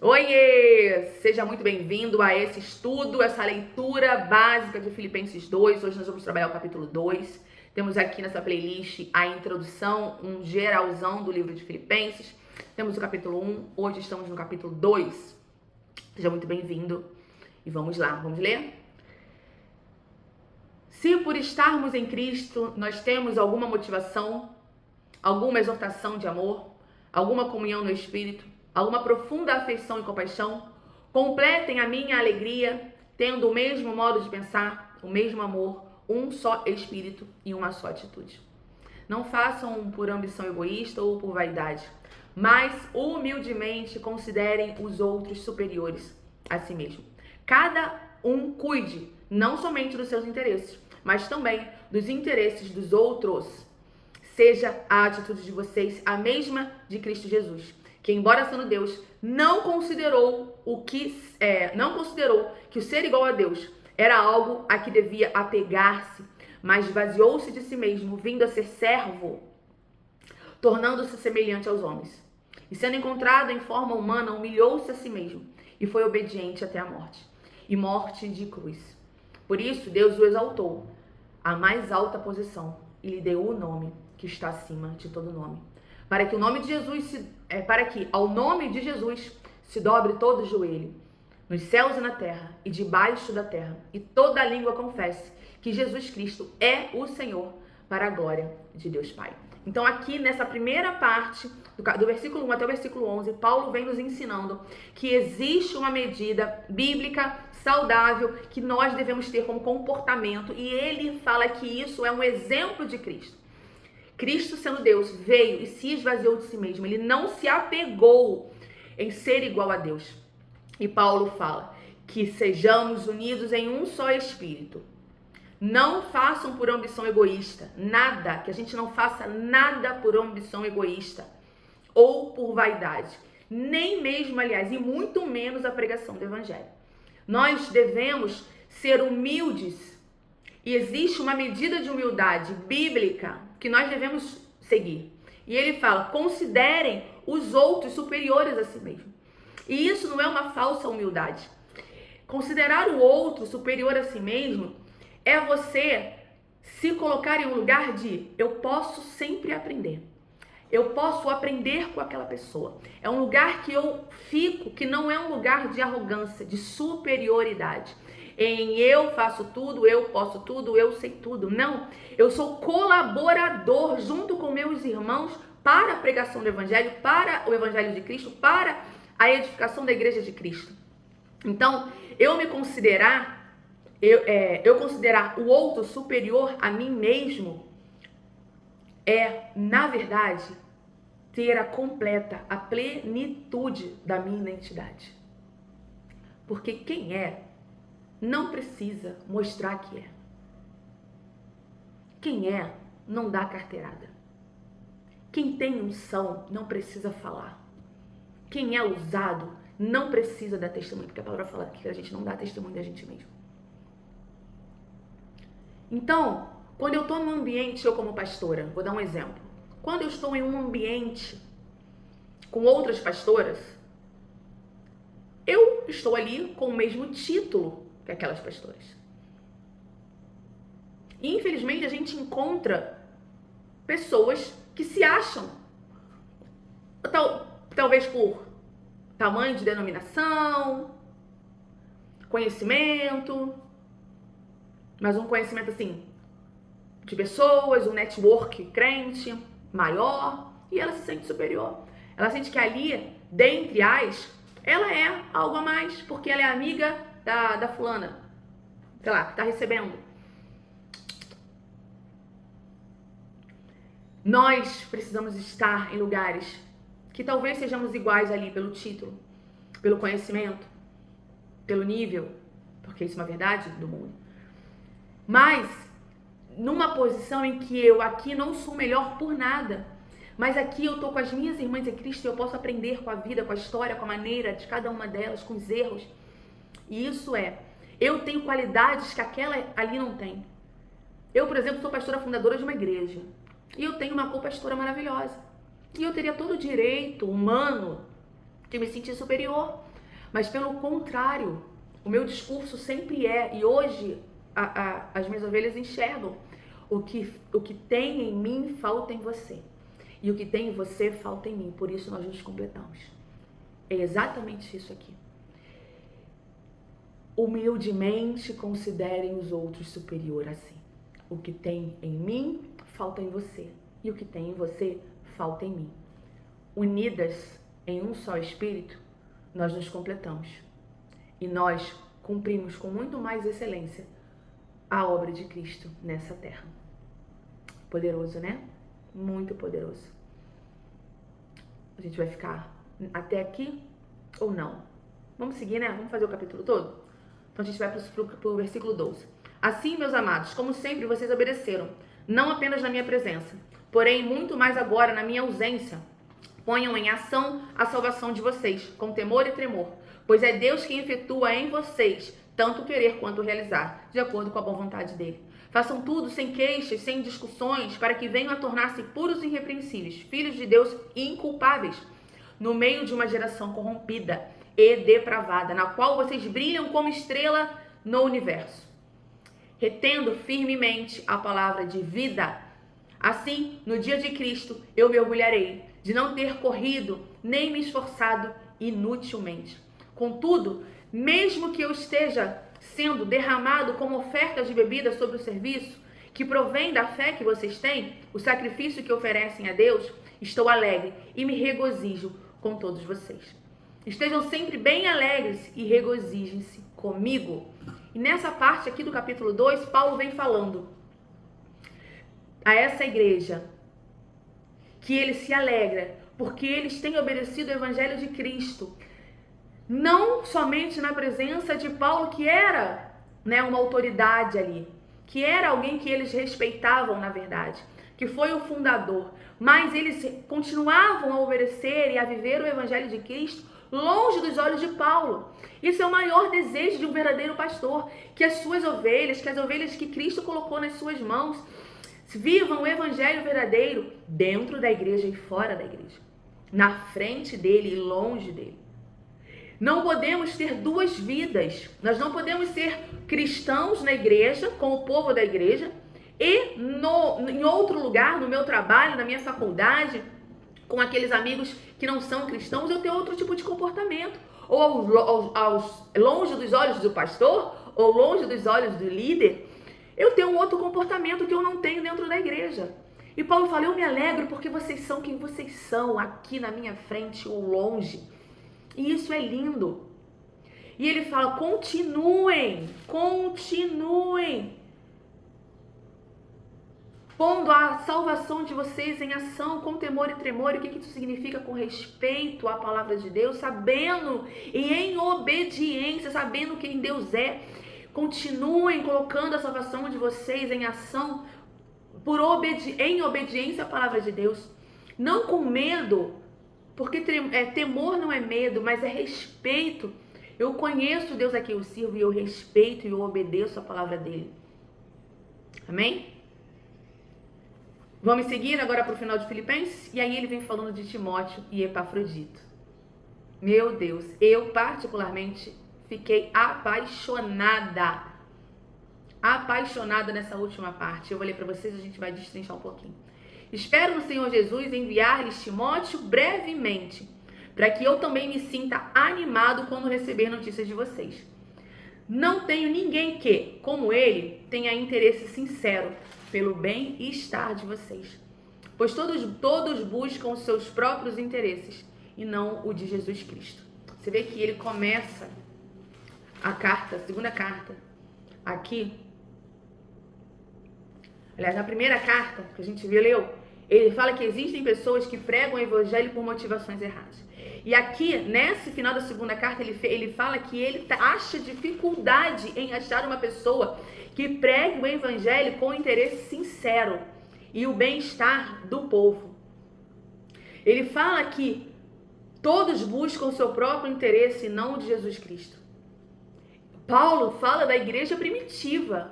Oiê! Seja muito bem-vindo a esse estudo, essa leitura básica de Filipenses 2. Hoje nós vamos trabalhar o capítulo 2. Temos aqui nessa playlist a introdução, um geralzão do livro de Filipenses. Temos o capítulo 1, hoje estamos no capítulo 2. Seja muito bem-vindo e vamos lá, vamos ler? Se por estarmos em Cristo nós temos alguma motivação, alguma exortação de amor, alguma comunhão no Espírito, alguma profunda afeição e compaixão, completem a minha alegria, tendo o mesmo modo de pensar, o mesmo amor, um só Espírito e uma só atitude. Não façam por ambição egoísta ou por vaidade, mas humildemente considerem os outros superiores a si mesmo. Cada um cuide não somente dos seus interesses, mas também dos interesses dos outros. Seja a atitude de vocês a mesma de Cristo Jesus, que, embora sendo Deus, não considerou que o ser igual a Deus era algo a que devia apegar-se, mas esvaziou-se de si mesmo, vindo a ser servo, tornando-se semelhante aos homens. E sendo encontrado em forma humana, humilhou-se a si mesmo e foi obediente até a morte, e morte de cruz. Por isso, Deus o exaltou à mais alta posição e lhe deu o nome que está acima de todo nome, para que ao nome de Jesus se dobre todo o joelho, nos céus e na terra e debaixo da terra, e toda a língua confesse que Jesus Cristo é o Senhor, para a glória de Deus Pai. Então aqui nessa primeira parte, do versículo 1 até o versículo 11, Paulo vem nos ensinando que existe uma medida bíblica saudável que nós devemos ter como comportamento, e ele fala que isso é um exemplo de Cristo. Cristo, sendo Deus, veio e se esvaziou de si mesmo. Ele não se apegou em ser igual a Deus. E Paulo fala que sejamos unidos em um só Espírito. Não façam por ambição egoísta, nada, que a gente não faça nada por ambição egoísta ou por vaidade, nem mesmo, aliás, e muito menos a pregação do Evangelho. Nós devemos ser humildes, e existe uma medida de humildade bíblica que nós devemos seguir. E ele fala, considerem os outros superiores a si mesmo. E isso não é uma falsa humildade. Considerar o outro superior a si mesmo é você se colocar em um lugar de eu posso sempre aprender. Eu posso aprender com aquela pessoa. É um lugar que eu fico, que não é um lugar de arrogância, de superioridade. Em eu faço tudo, eu posso tudo, eu sei tudo. Não, eu sou colaborador junto com meus irmãos para a pregação do Evangelho, para o Evangelho de Cristo, para a edificação da Igreja de Cristo. Então, eu considerar o outro superior a mim mesmo é, na verdade, ter a plenitude da minha identidade. Porque quem é não precisa mostrar que é. Quem é não dá carteirada. Quem tem unção não precisa falar. Quem é usado não precisa dar testemunho, porque a palavra fala que a gente não dá testemunho da gente mesmo. Então, quando eu estou num ambiente, eu como pastora, vou dar um exemplo. Quando eu estou em um ambiente com outras pastoras, eu estou ali com o mesmo título que aquelas pastoras. E, infelizmente, a gente encontra pessoas que se acham, talvez por tamanho de denominação, conhecimento, mas um conhecimento assim, de pessoas, um network crente maior, e ela se sente superior. Ela sente que ali, dentre ela é algo a mais, porque ela é amiga da fulana, sei lá, que tá recebendo. Nós precisamos estar em lugares que talvez sejamos iguais ali pelo título, pelo conhecimento, pelo nível, porque isso é uma verdade do mundo. Mas numa posição em que eu aqui não sou melhor por nada, mas aqui eu tô com as minhas irmãs em Cristo e eu posso aprender com a vida, com a história, com a maneira de cada uma delas, com os erros. E isso eu tenho qualidades que aquela ali não tem. Eu, por exemplo, sou pastora fundadora de uma igreja. E eu tenho uma co-pastora maravilhosa. E eu teria todo o direito humano de me sentir superior. Mas pelo contrário, o meu discurso sempre é, e hoje as minhas ovelhas enxergam, o que tem em mim falta em você. E o que tem em você falta em mim. Por isso nós nos completamos. É exatamente isso aqui. Humildemente considerem os outros superior a si. O que tem em mim falta em você. E o que tem em você falta em mim. Unidas em um só espírito, nós nos completamos. E nós cumprimos com muito mais excelência a obra de Cristo nessa terra. Poderoso, né? Muito poderoso. A gente vai ficar até aqui ou não? Vamos seguir, né? Vamos fazer o capítulo todo? Então a gente vai para o versículo 12. Assim, meus amados, como sempre vocês obedeceram, não apenas na minha presença, porém muito mais agora na minha ausência, ponham em ação a salvação de vocês, com temor e tremor, pois é Deus quem efetua em vocês tanto querer quanto realizar, de acordo com a boa vontade dele. Façam tudo sem queixas, sem discussões, para que venham a tornar-se puros e irrepreensíveis, filhos de Deus inculpáveis, no meio de uma geração corrompida e depravada, na qual vocês brilham como estrela no universo, retendo firmemente a palavra de vida. Assim, no dia de Cristo, eu me orgulharei de não ter corrido nem me esforçado inutilmente. Contudo, mesmo que eu esteja sendo derramado como oferta de bebida sobre o serviço que provém da fé que vocês têm, o sacrifício que oferecem a Deus, estou alegre e me regozijo com todos vocês. Estejam sempre bem alegres e regozijem-se comigo. E nessa parte aqui do capítulo 2, Paulo vem falando a essa igreja que ele se alegra porque eles têm obedecido o evangelho de Cristo. Não somente na presença de Paulo, que era, né, uma autoridade ali, que era alguém que eles respeitavam, na verdade, que foi o fundador, mas eles continuavam a obedecer e a viver o evangelho de Cristo longe dos olhos de Paulo. Isso é o maior desejo de um verdadeiro pastor, que as suas ovelhas, que as ovelhas que Cristo colocou nas suas mãos, vivam o evangelho verdadeiro dentro da igreja e fora da igreja, na frente dele e longe dele. Não podemos ter duas vidas. Nós não podemos ser cristãos na igreja, com o povo da igreja, e em outro lugar, no meu trabalho, na minha faculdade, com aqueles amigos que não são cristãos, eu ter outro tipo de comportamento. Ou longe dos olhos do pastor, ou longe dos olhos do líder, eu tenho um outro comportamento que eu não tenho dentro da igreja. E Paulo fala, eu me alegro porque vocês são quem vocês são, aqui na minha frente ou longe. E isso é lindo. E ele fala, continuem, pondo a salvação de vocês em ação, com temor e tremor. E o que isso significa? Com respeito à palavra de Deus, sabendo e em obediência, sabendo quem Deus é. Continuem colocando a salvação de vocês em ação, em obediência à palavra de Deus. Não com medo, porque temor não é medo, mas é respeito. Eu conheço Deus a quem eu sirvo e eu respeito e eu obedeço a palavra dele. Amém? Vamos seguir agora para o final de Filipenses? E aí ele vem falando de Timóteo e Epafrodito. Meu Deus, eu particularmente fiquei apaixonada nessa última parte. Eu vou ler para vocês, a gente vai destrinchar um pouquinho. Espero no Senhor Jesus enviar-lhes Timóteo brevemente, para que eu também me sinta animado quando receber notícias de vocês. Não tenho ninguém que, como ele, tenha interesse sincero pelo bem-estar de vocês, pois todos buscam os seus próprios interesses e não o de Jesus Cristo. Você vê que ele começa a segunda carta, aqui. Aliás, na primeira carta que a gente leu, ele fala que existem pessoas que pregam o evangelho por motivações erradas. E aqui, nesse final da segunda carta, ele fala que ele acha dificuldade em achar uma pessoa que pregue o evangelho com interesse sincero e o bem-estar do povo. Ele fala que todos buscam o seu próprio interesse e não o de Jesus Cristo. Paulo fala da igreja primitiva.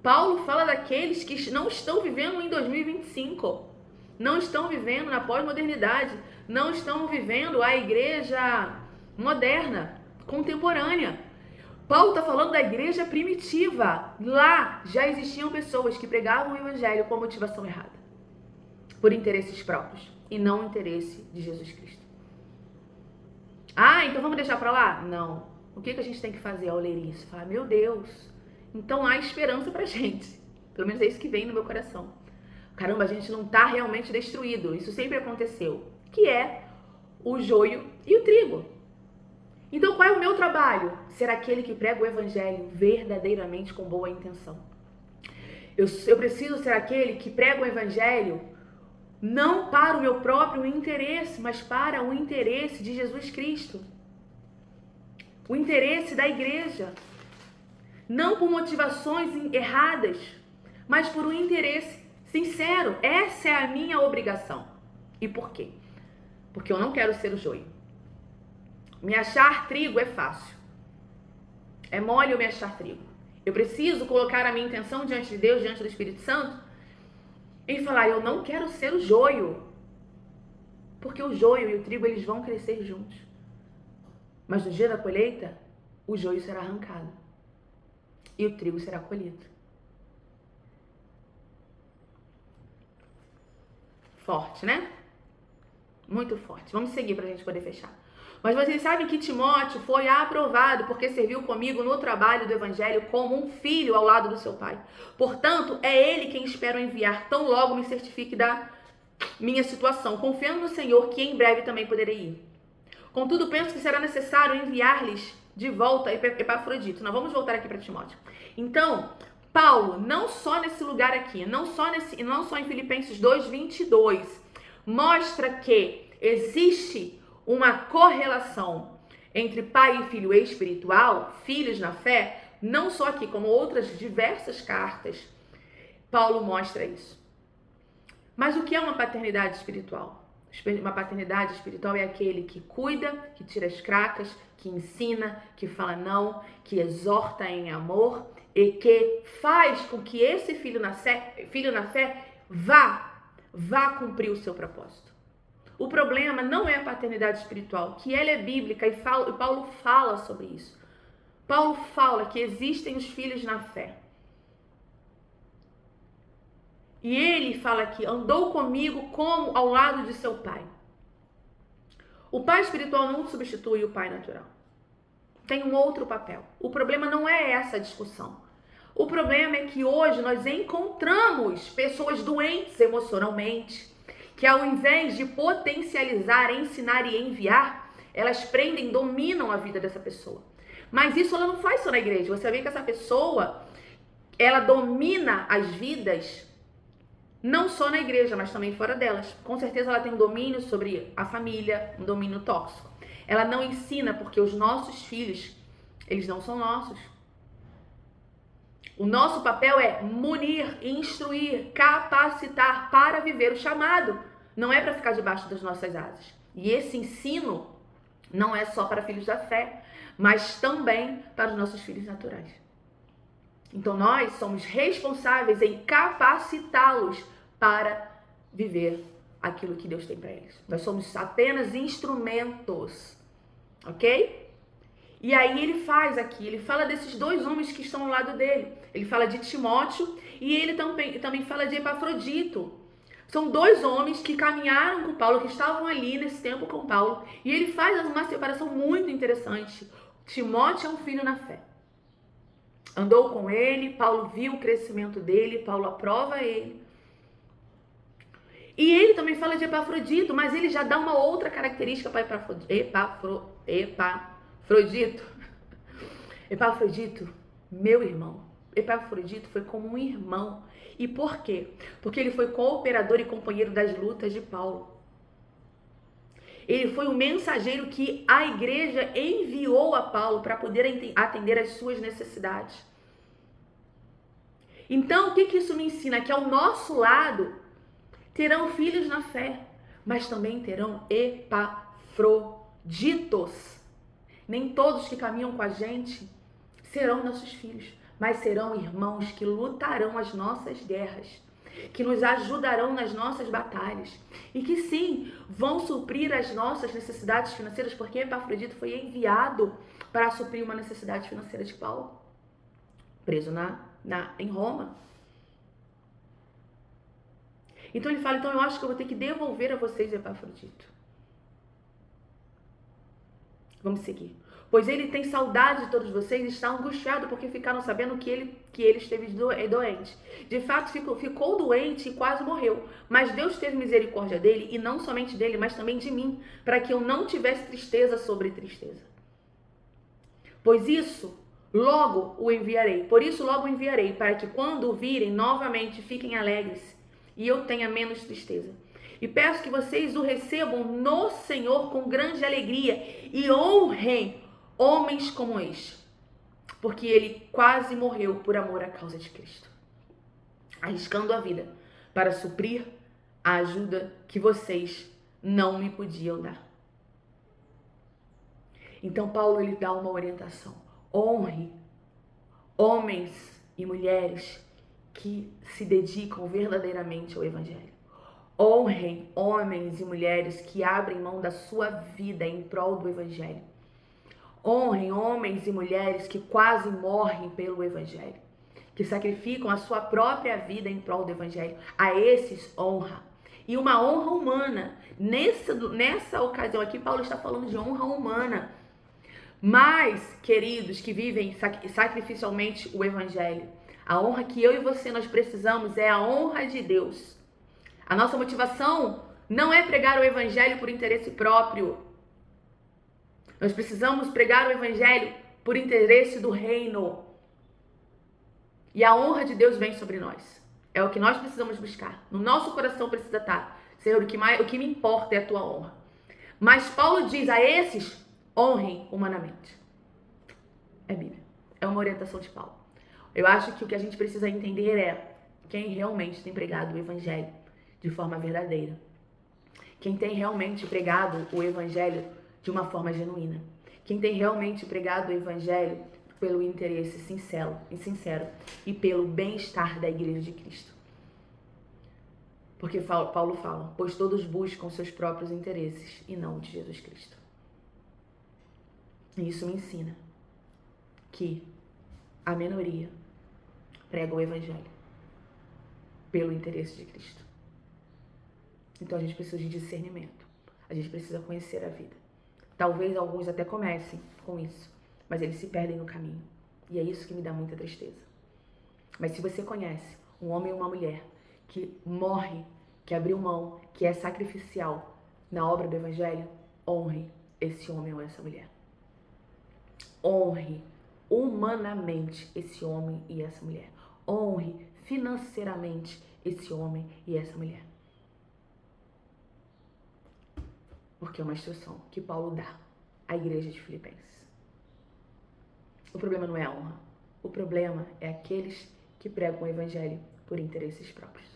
Paulo fala daqueles que não estão vivendo em 2025. Não estão vivendo na pós-modernidade. Não estão vivendo a igreja moderna. contemporânea. Paulo está falando da igreja primitiva. Lá já existiam pessoas que pregavam o evangelho com a motivação errada, por interesses próprios e não o interesse de Jesus Cristo. Então vamos deixar para lá? Não. O que a gente tem que fazer ao ler isso? Falar, meu Deus, então há esperança pra gente. Pelo menos é isso que vem no meu coração. Caramba, a gente não está realmente destruído. Isso sempre aconteceu. Que é o joio e o trigo. Então qual é o meu trabalho? Ser aquele que prega o evangelho verdadeiramente com boa intenção. Eu preciso ser aquele que prega o evangelho não para o meu próprio interesse, mas para o interesse de Jesus Cristo. O interesse da igreja. Não por motivações erradas, mas por um interesse sincero. Essa é a minha obrigação. E por quê? Porque eu não quero ser o joio. Me achar trigo é fácil. É mole eu me achar trigo. Eu preciso colocar a minha intenção diante de Deus, diante do Espírito Santo, e falar, eu não quero ser o joio. Porque o joio e o trigo, eles vão crescer juntos. Mas no dia da colheita, o joio será arrancado. E o trigo será colhido. Forte, né? Muito forte. Vamos seguir para a gente poder fechar. Mas vocês sabem que Timóteo foi aprovado porque serviu comigo no trabalho do evangelho como um filho ao lado do seu pai. Portanto, é ele quem espero enviar tão logo me certifique da minha situação, confiando no Senhor que em breve também poderei ir. Contudo, penso que será necessário enviar-lhes de volta Epafrodito. Nós vamos voltar aqui para Timóteo. Então, Paulo, não só nesse lugar aqui, não só em Filipenses 2:22, mostra que existe uma correlação entre pai e filho espiritual, filhos na fé, não só aqui, como outras diversas cartas, Paulo mostra isso. Mas o que é uma paternidade espiritual? Uma paternidade espiritual é aquele que cuida, que tira as cracas, que ensina, que fala não, que exorta em amor e que faz com que esse filho na fé vá cumprir o seu propósito. O problema não é a paternidade espiritual, que ela é bíblica e Paulo fala sobre isso. Paulo fala que existem os filhos na fé. E ele fala que andou comigo como ao lado de seu pai. O pai espiritual não substitui o pai natural. Tem um outro papel. O problema não é essa discussão. O problema é que hoje nós encontramos pessoas doentes emocionalmente, que ao invés de potencializar, ensinar e enviar, elas prendem, dominam a vida dessa pessoa. Mas isso ela não faz só na igreja. Você vê que essa pessoa, ela domina as vidas não só na igreja, mas também fora delas. Com certeza ela tem um domínio sobre a família, um domínio tóxico. Ela não ensina porque os nossos filhos, eles não são nossos. O nosso papel é munir, instruir, capacitar para viver o chamado. Não é para ficar debaixo das nossas asas. E esse ensino não é só para filhos da fé, mas também para os nossos filhos naturais. Então nós somos responsáveis em capacitá-los para viver aquilo que Deus tem para eles. Nós somos apenas instrumentos, ok? E aí ele fala desses dois homens que estão ao lado dele. Ele fala de Timóteo e ele também fala de Epafrodito. São dois homens que caminharam com Paulo, que estavam ali nesse tempo com Paulo. E ele faz uma separação muito interessante. Timóteo é um filho na fé. Andou com ele, Paulo viu o crescimento dele, Paulo aprova ele. E ele também fala de Epafrodito, mas ele já dá uma outra característica para Epafrodito. Epafrodito, meu irmão. Epafrodito foi como um irmão. E por quê? Porque ele foi cooperador e companheiro das lutas de Paulo. Ele foi o mensageiro que a igreja enviou a Paulo para poder atender às suas necessidades. Então, o que isso me ensina? Que ao nosso lado terão filhos na fé, mas também terão epafroditos. Nem todos que caminham com a gente serão nossos filhos, mas serão irmãos que lutarão as nossas guerras. que nos ajudarão nas nossas batalhas e que sim, vão suprir as nossas necessidades financeiras, porque Epafrodito foi enviado para suprir uma necessidade financeira de Paulo, preso em Roma. Então ele fala, então eu acho que eu vou ter que devolver a vocês Epafrodito. Vamos seguir. Pois ele tem saudade de todos vocês e está angustiado porque ficaram sabendo que ele esteve doente. De fato, ficou doente e quase morreu. Mas Deus teve misericórdia dele, e não somente dele, mas também de mim, para que eu não tivesse tristeza sobre tristeza. Por isso, logo o enviarei, para que quando o virem novamente fiquem alegres e eu tenha menos tristeza. E peço que vocês o recebam no Senhor com grande alegria e honrem homens como este, porque ele quase morreu por amor à causa de Cristo, arriscando a vida para suprir a ajuda que vocês não me podiam dar. Então Paulo ele dá uma orientação: honre homens e mulheres que se dedicam verdadeiramente ao Evangelho. Honrem homens e mulheres que abrem mão da sua vida em prol do Evangelho. Honrem homens e mulheres que quase morrem pelo Evangelho, que sacrificam a sua própria vida em prol do Evangelho. A esses honra. E uma honra humana. Nessa ocasião aqui, Paulo está falando de honra humana. Mas, queridos, que vivem sacrificialmente o Evangelho, a honra que eu e você nós precisamos é a honra de Deus. A nossa motivação não é pregar o Evangelho por interesse próprio. Nós precisamos pregar o Evangelho por interesse do reino. E a honra de Deus vem sobre nós. É o que nós precisamos buscar. No nosso coração precisa estar: Senhor, o que me importa é a tua honra. Mas Paulo diz a esses: honrem humanamente. É Bíblia. É uma orientação de Paulo. Eu acho que o que a gente precisa entender é quem realmente tem pregado o Evangelho de forma verdadeira. Quem tem realmente pregado o Evangelho de uma forma genuína. Quem tem realmente pregado o Evangelho pelo interesse sincero e pelo bem-estar da Igreja de Cristo. Porque Paulo fala: pois todos buscam seus próprios interesses e não o de Jesus Cristo. E isso me ensina que a minoria prega o Evangelho pelo interesse de Cristo. Então a gente precisa de discernimento. A gente precisa conhecer a vida. Talvez alguns até comecem com isso, mas eles se perdem no caminho. E é isso que me dá muita tristeza. Mas se você conhece um homem ou uma mulher que morre, que abriu mão, que é sacrificial na obra do Evangelho, honre esse homem ou essa mulher. Honre humanamente esse homem e essa mulher. Honre financeiramente esse homem e essa mulher. Porque é uma instrução que Paulo dá à igreja de Filipenses. O problema não é a honra. O problema é aqueles que pregam o Evangelho por interesses próprios.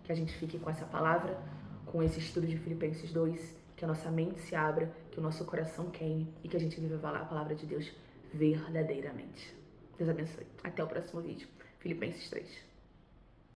Que a gente fique com essa palavra, com esse estudo de Filipenses 2, que a nossa mente se abra, que o nosso coração queime e que a gente viva a palavra de Deus verdadeiramente. Deus abençoe. Até o próximo vídeo. Filipenses 3.